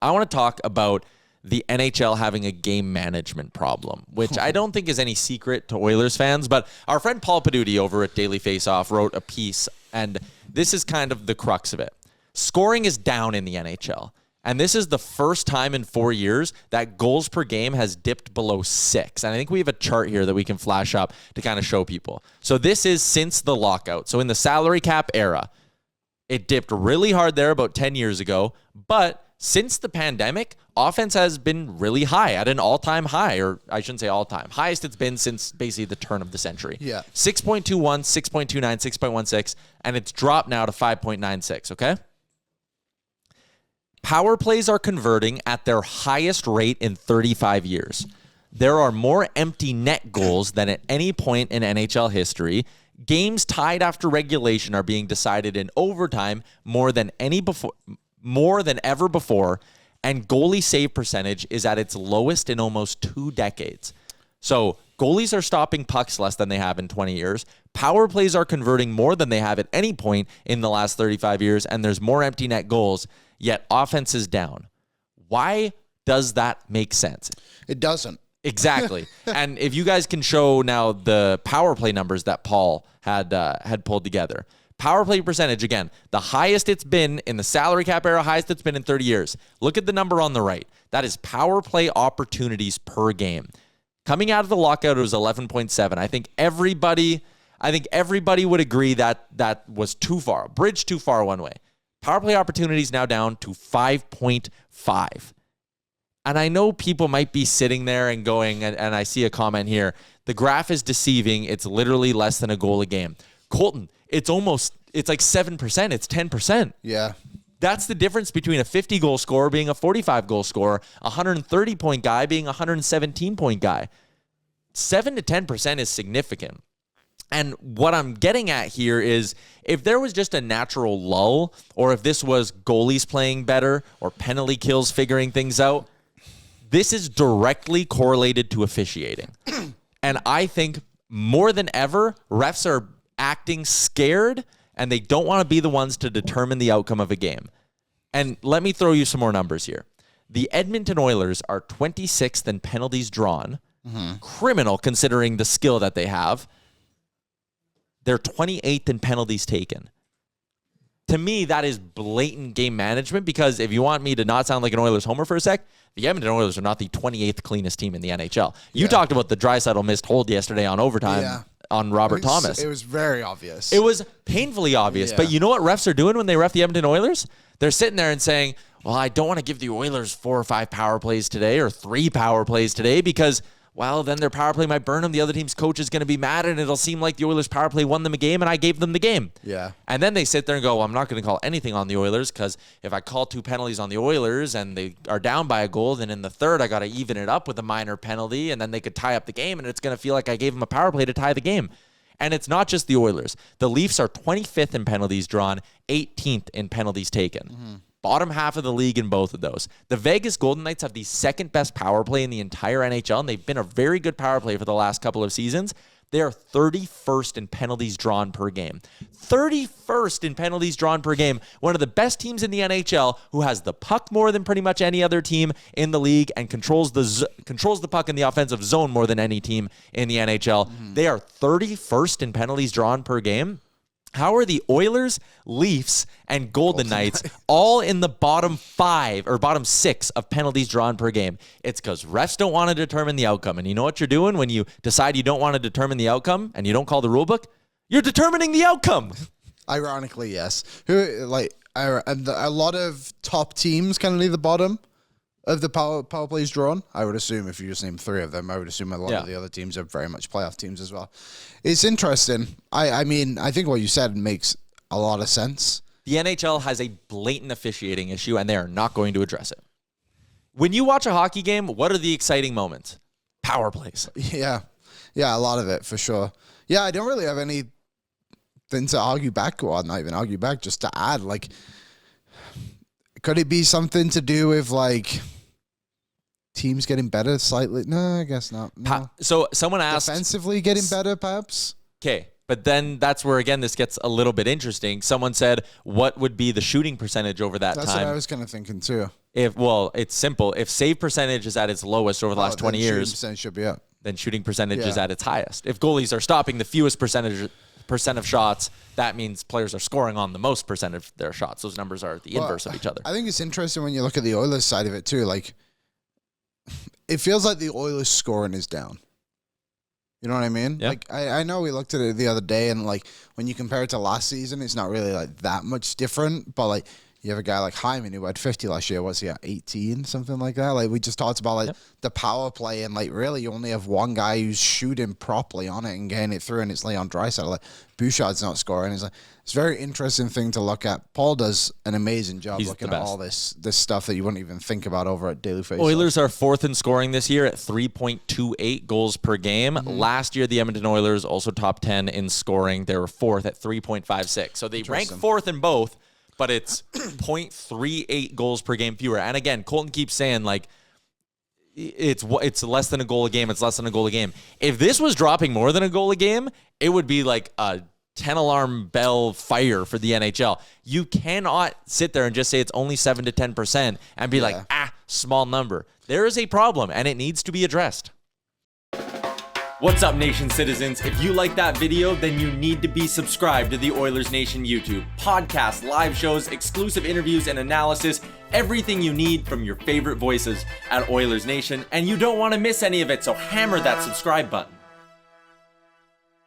I want to talk about the NHL having a game management problem, which I don't think is any secret to Oilers fans, but our friend Paul Paduti over at Daily Faceoff wrote a piece, and this is kind of the crux of it. Scoring is down in the NHL, and this is the first time in 4 years that goals per game has dipped below 6. And I think we have a chart here that we can flash up to kind of show people. So this is since the lockout. So in the salary cap era, it dipped really hard there about 10 years ago, but since the pandemic, offense has been really high at an all-time high, or I shouldn't say all-time, highest it's been since basically the turn of the century. Yeah. 6.21, 6.29, 6.16, and it's dropped now to 5.96, okay? Power plays are converting at their highest rate in 35 years. There are more empty net goals than at any point in NHL history. Games tied after regulation are being decided in overtime more than ever before, and goalie save percentage is at its lowest in almost 2 decades. So goalies are stopping pucks less than they have in 20 years. Power plays are converting more than they have at any point in the last 35 years, and there's more empty net goals, yet offense is down. Why does that make sense? It doesn't. Exactly. And if you guys can show now the power play numbers that Paul had pulled together. Power play percentage, again, the highest it's been in the salary cap era, highest it's been in 30 years. Look at the number on the right. That is power play opportunities per game. Coming out of the lockout, it was 11.7. I think everybody would agree that that was too far, a bridge too far one way. Power play opportunities now down to 5.5. And I know people might be sitting there and going, and I see a comment here, the graph is deceiving. It's literally less than a goal a game. Colton, it's like 7%. It's 10%. Yeah. That's the difference between a 50-goal scorer being a 45-goal scorer, a 130-point guy being a 117-point guy. 7 to 10% is significant. And what I'm getting at here is if there was just a natural lull, or if this was goalies playing better or penalty kills figuring things out, this is directly correlated to officiating. And I think more than ever, refs are acting scared, and they don't want to be the ones to determine the outcome of a game. And let me throw you some more numbers here. The Edmonton Oilers are 26th in penalties drawn. Criminal considering the skill that they have. They're 28th in penalties taken. To me, that is blatant game management, because if you want me to not sound like an Oilers homer for a sec, the Edmonton Oilers are not the 28th cleanest team in the NHL. You talked about the Draisaitl missed hold yesterday on overtime on Robert Thomas. It was very obvious. It was painfully obvious. But you know what refs are doing when they ref the Edmonton Oilers? They're sitting there and saying, well, I don't want to give the Oilers 4 or 5 power plays today or 3 power plays today because, well, then their power play might burn them. The other team's coach is going to be mad, and it'll seem like the Oilers' power play won them a game, and I gave them the game. Yeah. And then they sit there and go, well, I'm not going to call anything on the Oilers because if I call 2 penalties on the Oilers and they are down by a goal, then in the third I got to even it up with a minor penalty, and then they could tie up the game, and it's going to feel like I gave them a power play to tie the game. And it's not just the Oilers. The Leafs are 25th in penalties drawn, 18th in penalties taken. Bottom half of the league in both of those. The Vegas Golden Knights have the second best power play in the entire NHL, and they've been a very good power play for the last couple of seasons. They are 31st in penalties drawn per game. 31st in penalties drawn per game. One of the best teams in the NHL, who has the puck more than pretty much any other team in the league and controls the puck in the offensive zone more than any team in the NHL. They are 31st in penalties drawn per game. How are the Oilers, Leafs, and Golden Knights all in the bottom 5 or bottom 6 of penalties drawn per game? It's because refs don't want to determine the outcome. And you know what you're doing when you decide you don't want to determine the outcome and you don't call the rule book? You're determining the outcome. Ironically, yes. A lot of top teams kind of near the bottom of the power plays drawn. I would assume if you just name 3 of them, I would assume a lot of the other teams are very much playoff teams as well. It's interesting. I mean, I think what you said makes a lot of sense. The NHL has a blatant officiating issue, and they are not going to address it. When you watch a hockey game, what are the exciting moments? Power plays. Yeah, a lot of it, for sure. Yeah, I don't really have anything to argue back, well, not even argue back, just to add. Like, could it be something to do with, like, teams getting better slightly? No, I guess not. No. So someone asked... Defensively getting better, perhaps? Okay, But then that's where, again, this gets a little bit interesting. Someone said, what would be the shooting percentage over that time? That's what I was kind of thinking too. It's simple. If save percentage is at its lowest over the last 20 years, shooting percentage should be up. Then shooting percentage is at its highest. If goalies are stopping the fewest percent of shots, that means players are scoring on the most percent of their shots. Those numbers are the inverse of each other. I think it's interesting when you look at the Oilers side of it too. Like, it feels like the Oilers scoring is down. You know what I mean? Yeah. Like, I know we looked at it the other day, and like when you compare it to last season, it's not really like that much different. But like, you have a guy like Hyman who had 50 last year. What's he at, 18, something like that? Like, we just talked about like the power play, and like really you only have one guy who's shooting properly on it and getting it through, and it's Leon Draisaitl. Like, Bouchard's not scoring. It's a very interesting thing to look at. Paul does an amazing job looking at all this stuff that you wouldn't even think about over at Daily Face. Oilers are fourth in scoring this year at 3.28 goals per game. Last year, the Edmonton Oilers also top 10 in scoring. They were fourth at 3.56. So they rank fourth in both, but it's 0.38 goals per game fewer. And again, Colton keeps saying, like, it's less than a goal a game. It's less than a goal a game. If this was dropping more than a goal a game, it would be like a 10-alarm bell fire for the NHL. You cannot sit there and just say it's only 7 to 10% and be like, small number. There is a problem, and it needs to be addressed. What's up, Nation citizens? If you like that video, then you need to be subscribed to the Oilers Nation YouTube. Podcasts, live shows, exclusive interviews, and analysis. Everything you need from your favorite voices at Oilers Nation. And you don't want to miss any of it, so hammer that subscribe button.